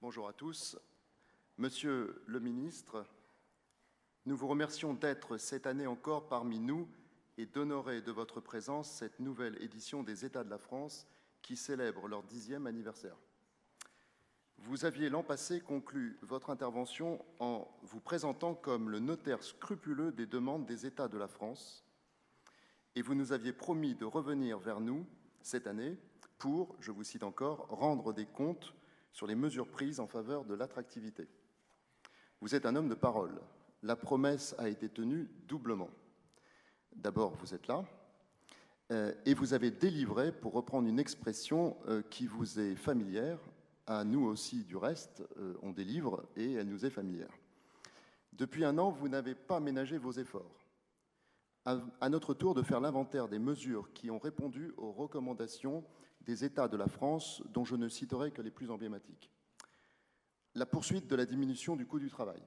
Bonjour à tous. Monsieur le ministre, nous vous remercions d'être cette année encore parmi nous et d'honorer de votre présence cette nouvelle édition des États de la France qui célèbre leur 10e anniversaire. Vous aviez l'an passé conclu votre intervention en vous présentant comme le notaire scrupuleux des demandes des États de la France et vous nous aviez promis de revenir vers nous cette année pour, je vous cite encore, rendre des comptes sur les mesures prises en faveur de l'attractivité. Vous êtes un homme de parole. La promesse a été tenue doublement. D'abord, vous êtes là, et vous avez délivré, pour reprendre une expression qui vous est familière, à nous aussi du reste, on délivre, et elle nous est familière. Depuis un an, vous n'avez pas ménagé vos efforts. À notre tour de faire l'inventaire des mesures qui ont répondu aux recommandations des États de la France, dont je ne citerai que les plus emblématiques. La poursuite de la diminution du coût du travail,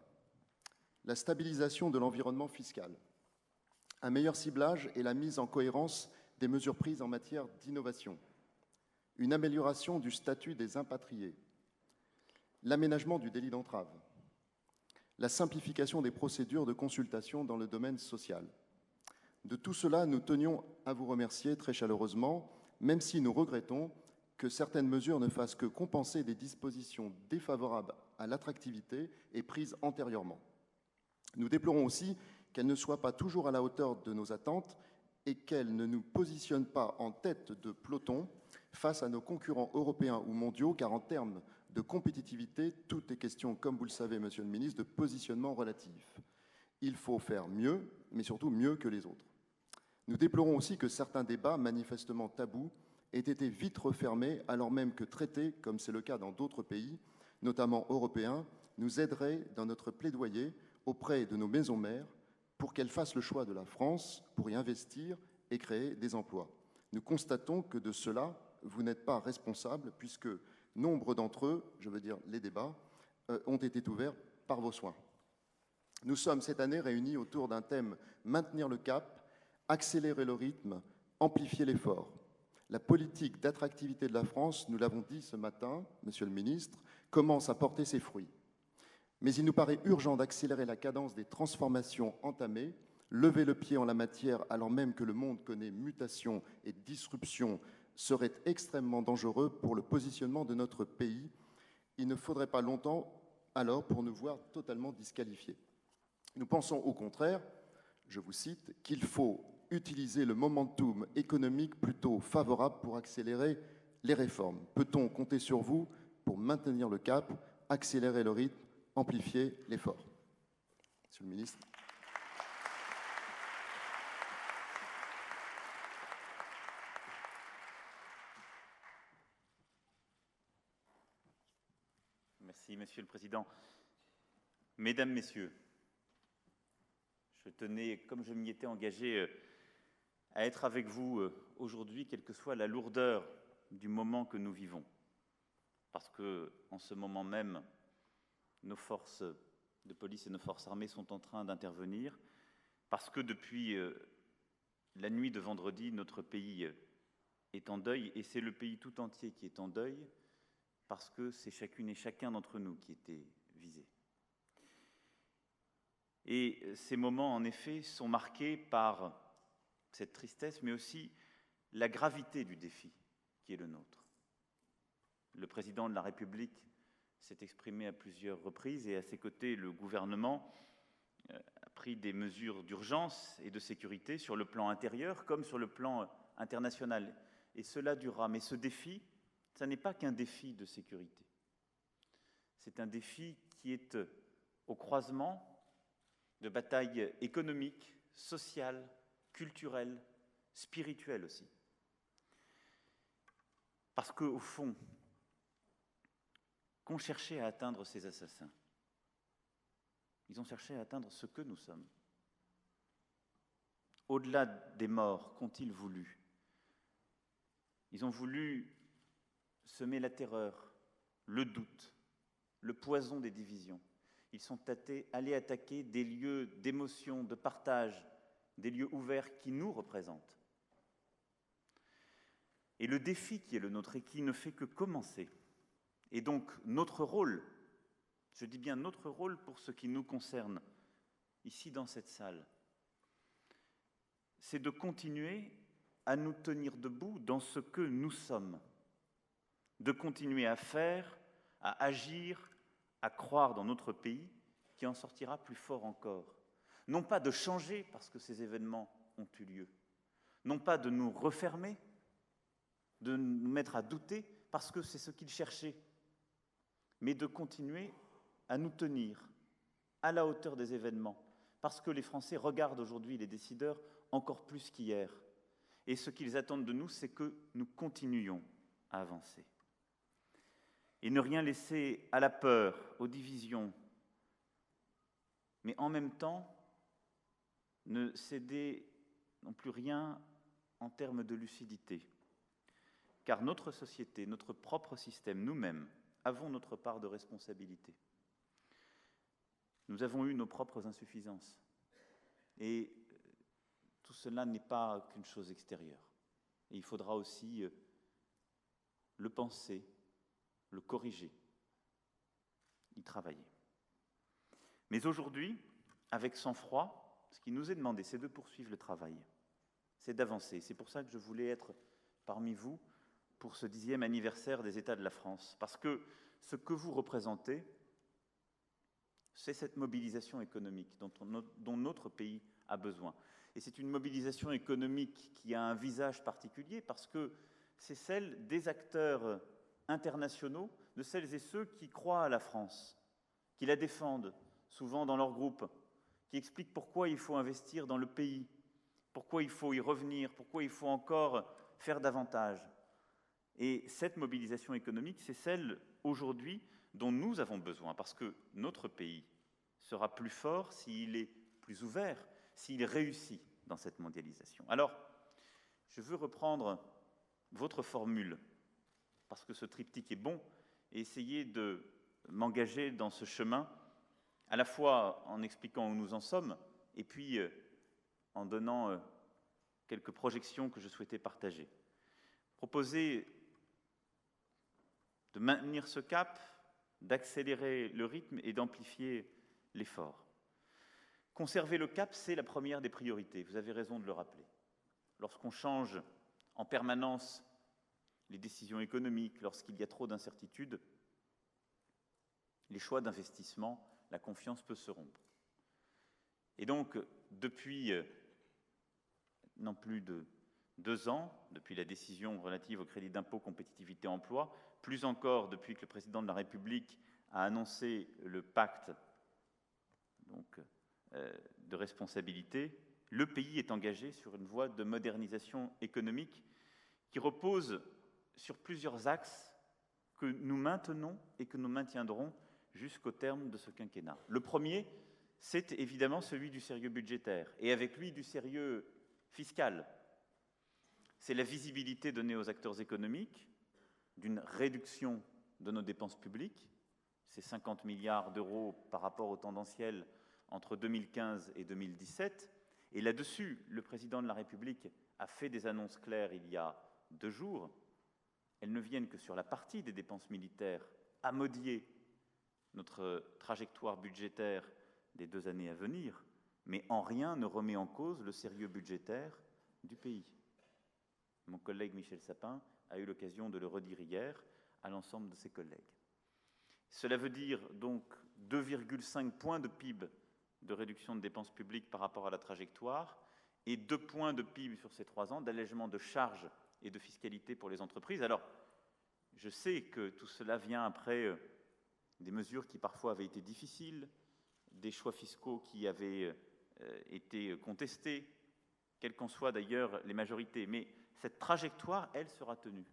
la stabilisation de l'environnement fiscal, un meilleur ciblage et la mise en cohérence des mesures prises en matière d'innovation, une amélioration du statut des impatriés, l'aménagement du délit d'entrave, la simplification des procédures de consultation dans le domaine social. De tout cela, nous tenions à vous remercier très chaleureusement, même si nous regrettons que certaines mesures ne fassent que compenser des dispositions défavorables à l'attractivité et prises antérieurement. Nous déplorons aussi qu'elles ne soient pas toujours à la hauteur de nos attentes et qu'elles ne nous positionnent pas en tête de peloton face à nos concurrents européens ou mondiaux, car en termes de compétitivité, tout est question, comme vous le savez, Monsieur le Ministre, de positionnement relatif. Il faut faire mieux, mais surtout mieux que les autres. Nous déplorons aussi que certains débats, manifestement tabous, aient été vite refermés, alors même que traités, comme c'est le cas dans d'autres pays, notamment européens, nous aideraient dans notre plaidoyer auprès de nos maisons mères pour qu'elles fassent le choix de la France pour y investir et créer des emplois. Nous constatons que de cela, vous n'êtes pas responsable, puisque nombre d'entre eux, je veux dire les débats, ont été ouverts par vos soins. Nous sommes cette année réunis autour d'un thème « Maintenir le cap », accélérer le rythme, amplifier l'effort. La politique d'attractivité de la France, nous l'avons dit ce matin, Monsieur le Ministre, commence à porter ses fruits. Mais il nous paraît urgent d'accélérer la cadence des transformations entamées, lever le pied en la matière alors même que le monde connaît mutation et disruption serait extrêmement dangereux pour le positionnement de notre pays. Il ne faudrait pas longtemps alors pour nous voir totalement disqualifiés. Nous pensons au contraire, je vous cite, qu'il faut utiliser le momentum économique plutôt favorable pour accélérer les réformes. Peut-on compter sur vous pour maintenir le cap, accélérer le rythme, amplifier l'effort? Monsieur le ministre. Merci, Monsieur le Président. Mesdames, Messieurs, je tenais, comme je m'y étais engagé, à être avec vous aujourd'hui, quelle que soit la lourdeur du moment que nous vivons. Parce que, en ce moment même, nos forces de police et nos forces armées sont en train d'intervenir. Parce que depuis la nuit de vendredi, notre pays est en deuil, et c'est le pays tout entier qui est en deuil, parce que c'est chacune et chacun d'entre nous qui était visé. Et ces moments, en effet, sont marqués par cette tristesse, mais aussi la gravité du défi qui est le nôtre. Le président de la République s'est exprimé à plusieurs reprises et à ses côtés, le gouvernement a pris des mesures d'urgence et de sécurité sur le plan intérieur comme sur le plan international. Et cela durera. Mais ce défi, ce n'est pas qu'un défi de sécurité. C'est un défi qui est au croisement de batailles économiques, sociales, culturelles, spirituelles aussi. Parce qu'au fond, qu'ont cherché à atteindre ces assassins? Ils ont cherché à atteindre ce que nous sommes. Au-delà des morts, qu'ont-ils voulu? Ils ont voulu semer la terreur, le doute, le poison des divisions. Ils sont allés attaquer des lieux d'émotion, de partage, des lieux ouverts qui nous représentent. Et le défi qui est le nôtre et qui ne fait que commencer Et donc notre rôle, je dis bien notre rôle pour ce qui nous concerne, ici dans cette salle, c'est de continuer à nous tenir debout dans ce que nous sommes, de continuer à faire, à agir, à croire dans notre pays qui en sortira plus fort encore. Non pas de changer parce que ces événements ont eu lieu, non pas de nous refermer, de nous mettre à douter parce que c'est ce qu'ils cherchaient, mais de continuer à nous tenir à la hauteur des événements, parce que les Français regardent aujourd'hui les décideurs encore plus qu'hier. Et ce qu'ils attendent de nous, c'est que nous continuions à avancer. Et ne rien laisser à la peur, aux divisions, mais en même temps, ne céder non plus rien en termes de lucidité. Car notre société, notre propre système, nous-mêmes, avons notre part de responsabilité. Nous avons eu nos propres insuffisances. Et tout cela n'est pas qu'une chose extérieure. Et il faudra aussi le penser, le corriger, y travailler. Mais aujourd'hui, avec sang-froid, ce qui nous est demandé, c'est de poursuivre le travail, c'est d'avancer. C'est pour ça que je voulais être parmi vous pour ce 10e anniversaire des États de la France. Parce que ce que vous représentez, c'est cette mobilisation économique dont notre pays a besoin. Et c'est une mobilisation économique qui a un visage particulier parce que c'est celle des acteurs internationaux, de celles et ceux qui croient à la France, qui la défendent, souvent dans leur groupe, qui expliquent pourquoi il faut investir dans le pays, pourquoi il faut y revenir, pourquoi il faut encore faire davantage. Et cette mobilisation économique, c'est celle aujourd'hui dont nous avons besoin, parce que notre pays sera plus fort s'il est plus ouvert, s'il réussit dans cette mondialisation. Alors, je veux reprendre votre formule, parce que ce triptyque est bon, et essayer de m'engager dans ce chemin, à la fois en expliquant où nous en sommes, et puis en donnant quelques projections que je souhaitais partager. Proposer de maintenir ce cap, d'accélérer le rythme et d'amplifier l'effort. Conserver le cap, c'est la première des priorités, vous avez raison de le rappeler. Lorsqu'on change en permanence les décisions économiques, lorsqu'il y a trop d'incertitudes, les choix d'investissement, la confiance peut se rompre. Et donc, depuis non plus de 2 ans, depuis la décision relative au crédit d'impôt compétitivité emploi, plus encore depuis que le président de la République a annoncé le pacte de responsabilité, le pays est engagé sur une voie de modernisation économique qui repose sur plusieurs axes que nous maintenons et que nous maintiendrons jusqu'au terme de ce quinquennat. Le premier, c'est évidemment celui du sérieux budgétaire, et avec lui du sérieux fiscal. C'est la visibilité donnée aux acteurs économiques d'une réduction de nos dépenses publiques, c'est 50 milliards d'euros par rapport au tendanciel entre 2015 et 2017, et là-dessus, le président de la République a fait des annonces claires il y a 2 jours. Elles ne viennent que sur la partie des dépenses militaires à modifier notre trajectoire budgétaire des 2 années à venir, mais en rien ne remet en cause le sérieux budgétaire du pays. Mon collègue Michel Sapin a eu l'occasion de le redire hier à l'ensemble de ses collègues. Cela veut dire donc 2,5 points de PIB de réduction de dépenses publiques par rapport à la trajectoire et 2 points de PIB sur ces 3 ans d'allègement de charges et de fiscalité pour les entreprises. Alors, je sais que tout cela vient après des mesures qui parfois avaient été difficiles, des choix fiscaux qui avaient été contestés, quelles qu'en soient d'ailleurs les majorités. Mais cette trajectoire, elle, sera tenue.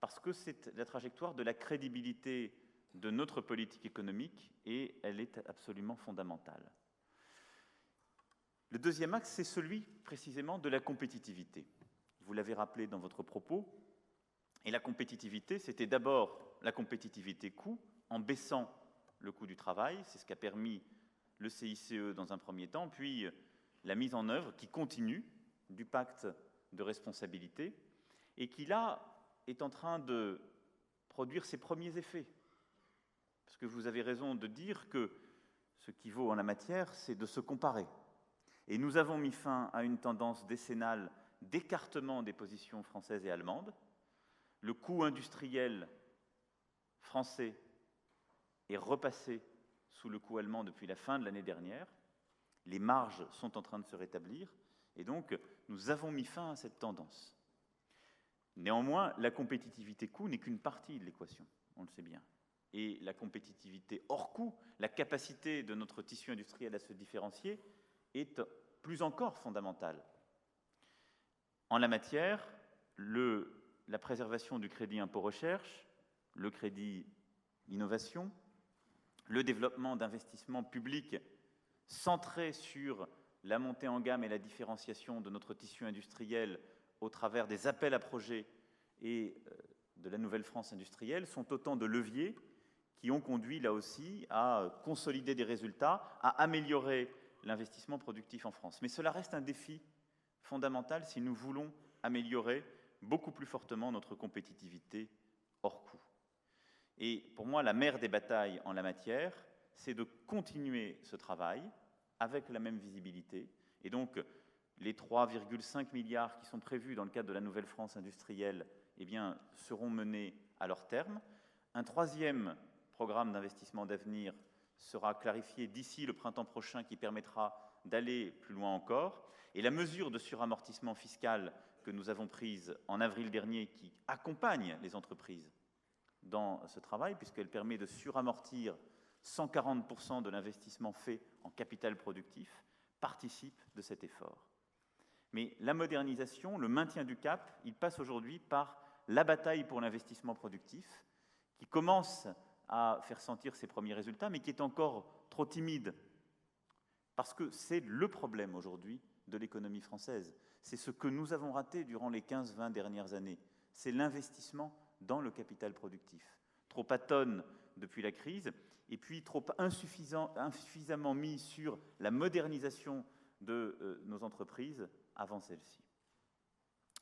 Parce que c'est la trajectoire de la crédibilité de notre politique économique et elle est absolument fondamentale. Le deuxième axe, c'est celui précisément de la compétitivité. Vous l'avez rappelé dans votre propos. Et la compétitivité, c'était d'abord la compétitivité coût, en baissant le coût du travail. C'est ce qu'a permis le CICE dans un premier temps, puis la mise en œuvre qui continue du pacte de responsabilité et qui, là, est en train de produire ses premiers effets. Parce que vous avez raison de dire que ce qui vaut en la matière, c'est de se comparer. Et nous avons mis fin à une tendance décennale d'écartement des positions françaises et allemandes. Le coût industriel français est repassé sous le coût allemand depuis la fin de l'année dernière. Les marges sont en train de se rétablir. Et donc, nous avons mis fin à cette tendance. Néanmoins, la compétitivité coût n'est qu'une partie de l'équation, on le sait bien. Et la compétitivité hors coût, la capacité de notre tissu industriel à se différencier, est plus encore fondamentale. En la matière, la préservation du crédit impôt recherche, le crédit innovation, le développement d'investissements publics centrés sur la montée en gamme et la différenciation de notre tissu industriel au travers des appels à projets et de la Nouvelle France industrielle sont autant de leviers qui ont conduit là aussi à consolider des résultats, à améliorer l'investissement productif en France. Mais cela reste un défi fondamental si nous voulons améliorer beaucoup plus fortement notre compétitivité hors coût. Et pour moi, la mère des batailles en la matière, c'est de continuer ce travail avec la même visibilité. Et donc, les 3,5 milliards qui sont prévus dans le cadre de la Nouvelle France industrielle eh bien, seront menés à leur terme. Un troisième programme d'investissement d'avenir sera clarifié d'ici le printemps prochain qui permettra d'aller plus loin encore. Et la mesure de suramortissement fiscal que nous avons prise en avril dernier qui accompagne les entreprises dans ce travail, puisqu'elle permet de suramortir 140% de l'investissement fait en capital productif, participe de cet effort. Mais la modernisation, le maintien du cap, il passe aujourd'hui par la bataille pour l'investissement productif, qui commence à faire sentir ses premiers résultats, mais qui est encore trop timide. Parce que c'est le problème aujourd'hui de l'économie française. C'est ce que nous avons raté durant les 15-20 dernières années. C'est l'investissement dans le capital productif. Trop atone depuis la crise, et puis trop insuffisamment mis sur la modernisation de nos entreprises avant celle-ci.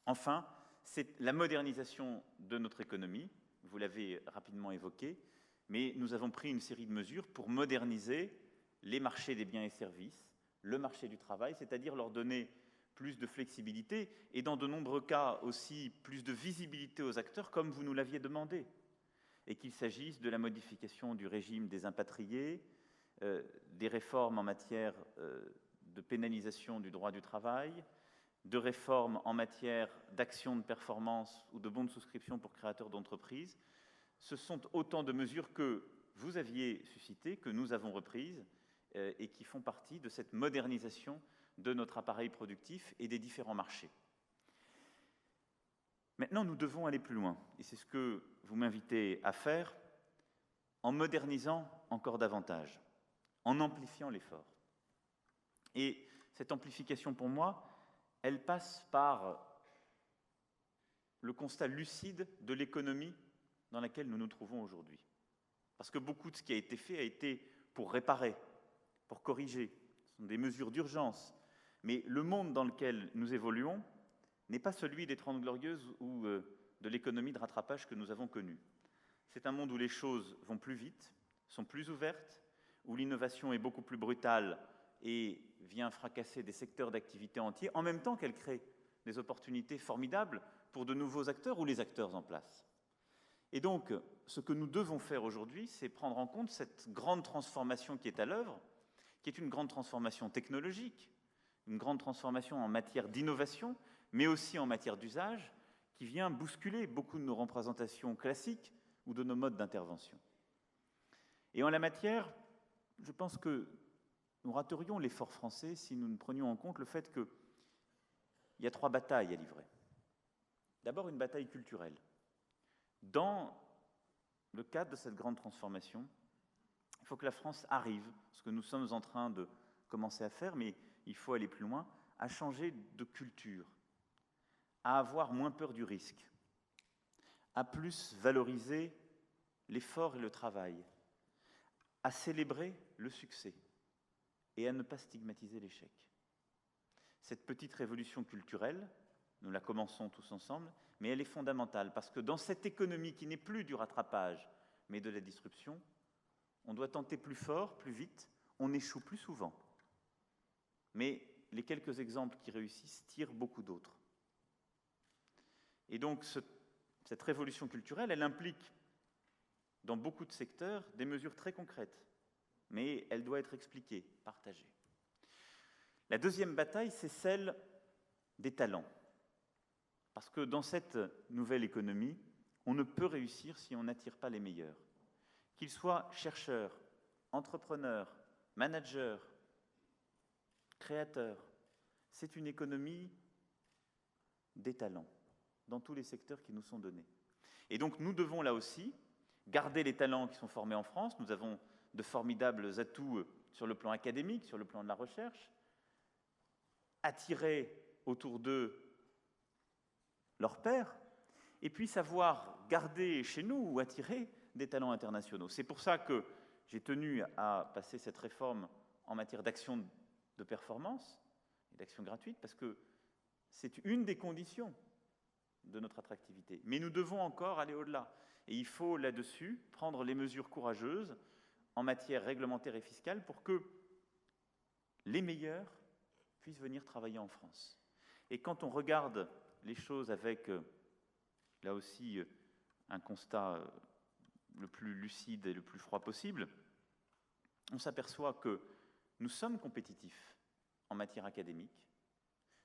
Enfin, c'est la modernisation de notre économie, vous l'avez rapidement évoqué, mais nous avons pris une série de mesures pour moderniser les marchés des biens et services, le marché du travail, c'est-à-dire leur donner plus de flexibilité et dans de nombreux cas aussi plus de visibilité aux acteurs comme vous nous l'aviez demandé. Et qu'il s'agisse de la modification du régime des impatriés, des réformes en matière de pénalisation du droit du travail, de réformes en matière d'actions de performance ou de bons de souscription pour créateurs d'entreprises. Ce sont autant de mesures que vous aviez suscitées, que nous avons reprises et qui font partie de cette modernisation de notre appareil productif et des différents marchés. Maintenant, nous devons aller plus loin, et c'est ce que vous m'invitez à faire, en modernisant encore davantage, en amplifiant l'effort. Et cette amplification, pour moi, elle passe par le constat lucide de l'économie dans laquelle nous nous trouvons aujourd'hui. Parce que beaucoup de ce qui a été fait a été pour réparer, pour corriger. Ce sont des mesures d'urgence. Mais le monde dans lequel nous évoluons n'est pas celui des 30 Glorieuses ou de l'économie de rattrapage que nous avons connue. C'est un monde où les choses vont plus vite, sont plus ouvertes, où l'innovation est beaucoup plus brutale et vient fracasser des secteurs d'activité entiers, en même temps qu'elle crée des opportunités formidables pour de nouveaux acteurs ou les acteurs en place. Et donc, ce que nous devons faire aujourd'hui, c'est prendre en compte cette grande transformation qui est à l'œuvre, qui est une grande transformation technologique, une grande transformation en matière d'innovation, mais aussi en matière d'usage, qui vient bousculer beaucoup de nos représentations classiques ou de nos modes d'intervention. Et en la matière, je pense que nous raterions l'effort français si nous ne prenions en compte le fait qu'il y a 3 batailles à livrer. D'abord, une bataille culturelle. Dans le cadre de cette grande transformation, il faut que la France arrive, ce que nous sommes en train de commencer à faire, mais il faut aller plus loin, à changer de culture, à avoir moins peur du risque, à plus valoriser l'effort et le travail, à célébrer le succès et à ne pas stigmatiser l'échec. Cette petite révolution culturelle, nous la commençons tous ensemble, mais elle est fondamentale parce que dans cette économie qui n'est plus du rattrapage, mais de la disruption, On doit tenter plus fort, plus vite, on échoue plus souvent. Mais les quelques exemples qui réussissent tirent beaucoup d'autres. Et donc cette révolution culturelle, elle implique dans beaucoup de secteurs des mesures très concrètes, mais elle doit être expliquée, partagée. La deuxième bataille, c'est celle des talents. Parce que dans cette nouvelle économie, on ne peut réussir si on n'attire pas les meilleurs. Qu'ils soient chercheurs, entrepreneurs, managers, créateurs, c'est une économie des talents, dans tous les secteurs qui nous sont donnés. Et donc nous devons là aussi garder les talents qui sont formés en France. Nous avons de formidables atouts sur le plan académique, sur le plan de la recherche, attirer autour d'eux leurs pairs, et puis savoir garder chez nous ou attirer des talents internationaux. C'est pour ça que j'ai tenu à passer cette réforme en matière d'action de performance et d'action gratuite, parce que c'est une des conditions de notre attractivité. Mais nous devons encore aller au-delà. Et il faut là-dessus prendre les mesures courageuses en matière réglementaire et fiscale pour que les meilleurs puissent venir travailler en France. Et quand on regarde les choses avec, là aussi, un constat le plus lucide et le plus froid possible, on s'aperçoit que nous sommes compétitifs en matière académique,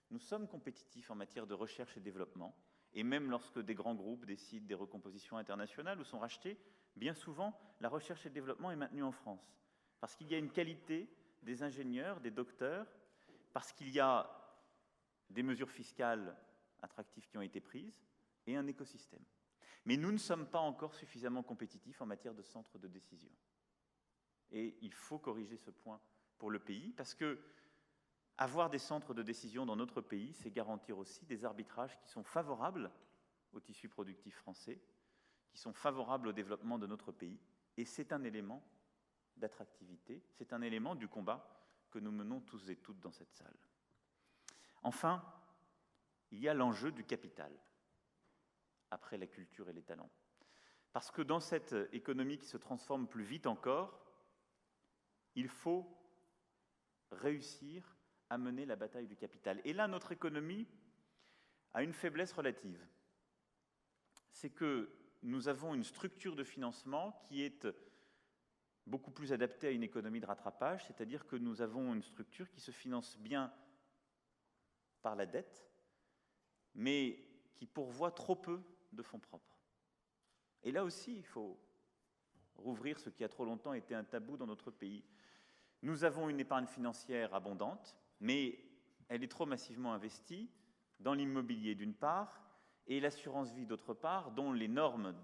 nous sommes compétitifs en matière de recherche et développement, et même lorsque des grands groupes décident des recompositions internationales ou sont rachetés, bien souvent, la recherche et le développement est maintenue en France, parce qu'il y a une qualité des ingénieurs, des docteurs, parce qu'il y a des mesures fiscales attractives qui ont été prises, et un écosystème. Mais nous ne sommes pas encore suffisamment compétitifs en matière de centres de décision. Et il faut corriger ce point pour le pays, parce que avoir des centres de décision dans notre pays, c'est garantir aussi des arbitrages qui sont favorables au tissu productif français, qui sont favorables au développement de notre pays, et c'est un élément d'attractivité, c'est un élément du combat que nous menons tous et toutes dans cette salle. Enfin, il y a l'enjeu du capital, après la culture et les talents. Parce que dans cette économie qui se transforme plus vite encore, il faut réussir à mener la bataille du capital. Et là, notre économie a une faiblesse relative. C'est que nous avons une structure de financement qui est beaucoup plus adaptée à une économie de rattrapage, c'est-à-dire que nous avons une structure qui se finance bien par la dette, mais qui pourvoit trop peu de fonds propres. Et là aussi, il faut rouvrir ce qui a trop longtemps été un tabou dans notre pays. Nous avons une épargne financière abondante, mais elle est trop massivement investie dans l'immobilier d'une part, et l'assurance vie d'autre part, dont les normes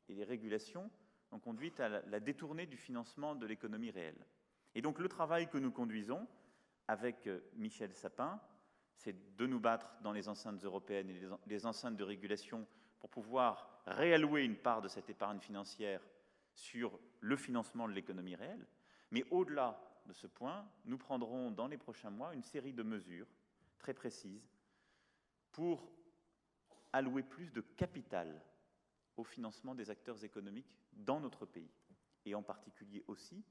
et les régulations ont conduit à la détourner du financement de l'économie réelle. Et donc le travail que nous conduisons avec Michel Sapin, c'est de nous battre dans les enceintes européennes et les enceintes de régulation pour pouvoir réallouer une part de cette épargne financière sur le financement de l'économie réelle. Mais au-delà de ce point, nous prendrons dans les prochains mois une série de mesures très précises pour allouer plus de capital au financement des acteurs économiques dans notre pays, et en particulier aussi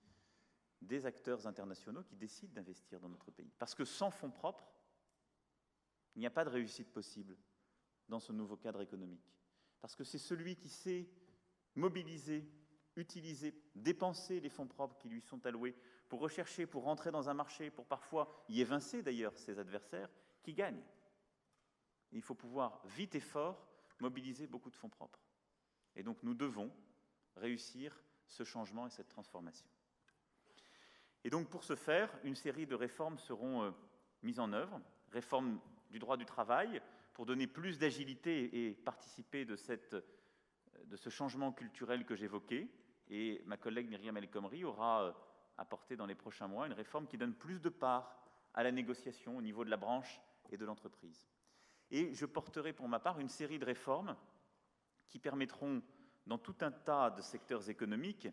des acteurs internationaux qui décident d'investir dans notre pays. Parce que sans fonds propres, il n'y a pas de réussite possible dans ce nouveau cadre économique. Parce que c'est celui qui sait mobiliser, utiliser, dépenser les fonds propres qui lui sont alloués pour rechercher, pour rentrer dans un marché, pour parfois y évincer d'ailleurs ses adversaires, qui gagne. Et il faut pouvoir vite et fort mobiliser beaucoup de fonds propres. Et donc nous devons réussir ce changement et cette transformation. Et donc pour ce faire, une série de réformes seront mises en œuvre, réformes du droit du travail, pour donner plus d'agilité et participer de ce changement culturel que j'évoquais. Et ma collègue Myriam El Khomri aura apporté dans les prochains mois une réforme qui donne plus de part à la négociation au niveau de la branche et de l'entreprise. Et je porterai pour ma part une série de réformes qui permettront, dans tout un tas de secteurs économiques,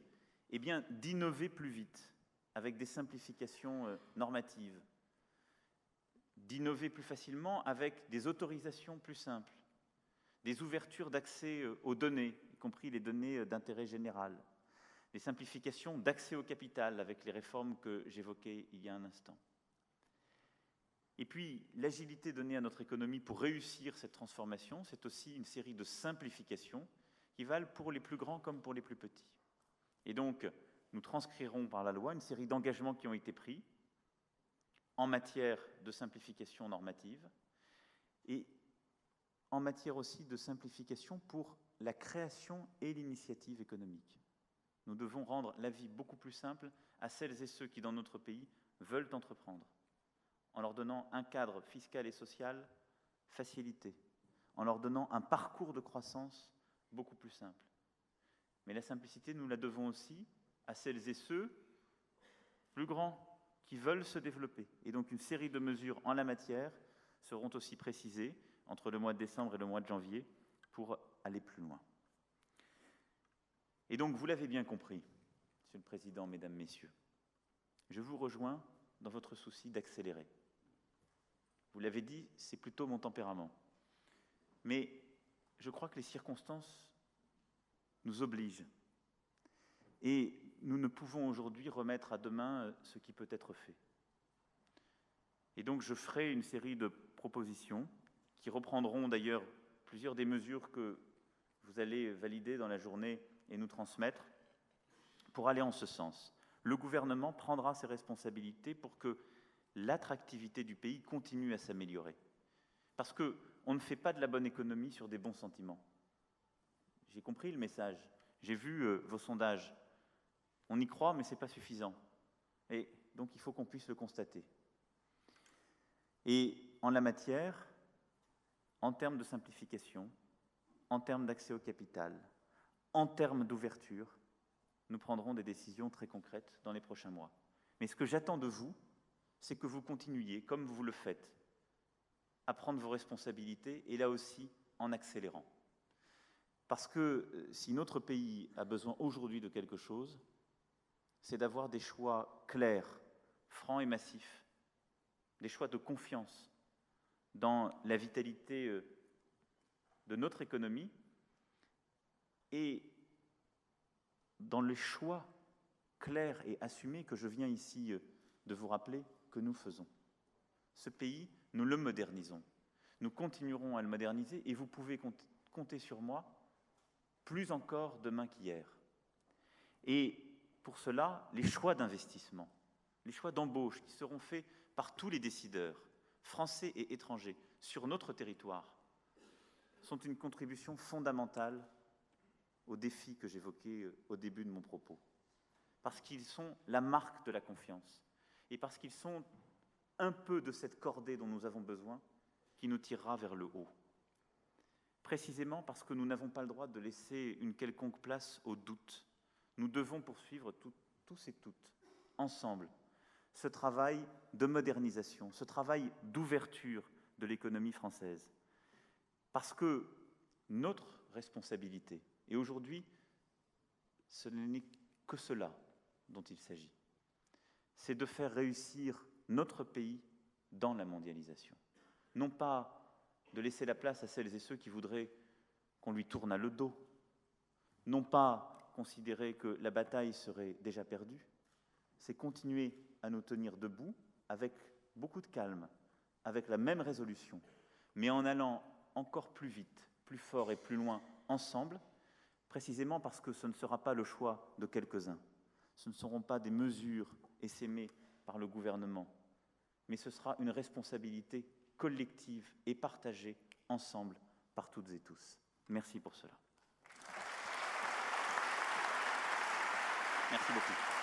d'innover plus vite, avec des simplifications normatives, d'innover plus facilement avec des autorisations plus simples, des ouvertures d'accès aux données, y compris les données d'intérêt général, les simplifications d'accès au capital avec les réformes que j'évoquais il y a un instant. Et puis, l'agilité donnée à notre économie pour réussir cette transformation, c'est aussi une série de simplifications qui valent pour les plus grands comme pour les plus petits. Et donc, nous transcrirons par la loi une série d'engagements qui ont été pris en matière de simplification normative et en matière aussi de simplification pour la création et l'initiative économique. Nous devons rendre la vie beaucoup plus simple à celles et ceux qui, dans notre pays, veulent entreprendre, en leur donnant un cadre fiscal et social facilité, en leur donnant un parcours de croissance beaucoup plus simple. Mais la simplicité, nous la devons aussi à celles et ceux, plus grands, qui veulent se développer. Et donc une série de mesures en la matière seront aussi précisées entre le mois de décembre et le mois de janvier pour aller plus loin. Et donc, vous l'avez bien compris, Monsieur le Président, Mesdames, Messieurs, je vous rejoins dans votre souci d'accélérer. Vous l'avez dit, c'est plutôt mon tempérament. Mais je crois que les circonstances nous obligent. Et nous ne pouvons aujourd'hui remettre à demain ce qui peut être fait. Et donc, je ferai une série de propositions qui reprendront d'ailleurs plusieurs des mesures que vous allez valider dans la journée et nous transmettre pour aller en ce sens. Le gouvernement prendra ses responsabilités pour que l'attractivité du pays continue à s'améliorer. Parce qu'on ne fait pas de la bonne économie sur des bons sentiments. J'ai compris le message, j'ai vu vos sondages. On y croit, mais ce n'est pas suffisant. Et donc il faut qu'on puisse le constater. Et en la matière, en termes de simplification, en termes d'accès au capital, en termes d'ouverture, nous prendrons des décisions très concrètes dans les prochains mois. Mais ce que j'attends de vous, c'est que vous continuiez, comme vous le faites, à prendre vos responsabilités, et là aussi en accélérant. Parce que si notre pays a besoin aujourd'hui de quelque chose, c'est d'avoir des choix clairs, francs et massifs, des choix de confiance dans la vitalité de notre économie et dans les choix clairs et assumés que je viens ici de vous rappeler que nous faisons. Ce pays, nous le modernisons. Nous continuerons à le moderniser et vous pouvez compter sur moi plus encore demain qu'hier. Et pour cela, les choix d'investissement, les choix d'embauche qui seront faits par tous les décideurs, français et étrangers, sur notre territoire, sont une contribution fondamentale aux défis que j'évoquais au début de mon propos. Parce qu'ils sont la marque de la confiance et parce qu'ils sont un peu de cette cordée dont nous avons besoin qui nous tirera vers le haut. Précisément parce que nous n'avons pas le droit de laisser une quelconque place au doute. Nous devons poursuivre tous et toutes, ensemble, ce travail de modernisation, ce travail d'ouverture de l'économie française. Parce que notre responsabilité, et aujourd'hui, ce n'est que cela dont il s'agit, c'est de faire réussir notre pays dans la mondialisation. Non pas de laisser la place à celles et ceux qui voudraient qu'on lui tourne le dos, non pas considérer que la bataille serait déjà perdue, c'est continuer à nous tenir debout avec beaucoup de calme, avec la même résolution, mais en allant encore plus vite, plus fort et plus loin ensemble, précisément parce que ce ne sera pas le choix de quelques-uns, ce ne seront pas des mesures essaimées par le gouvernement, mais ce sera une responsabilité collective et partagée ensemble par toutes et tous. Merci pour cela. Merci beaucoup.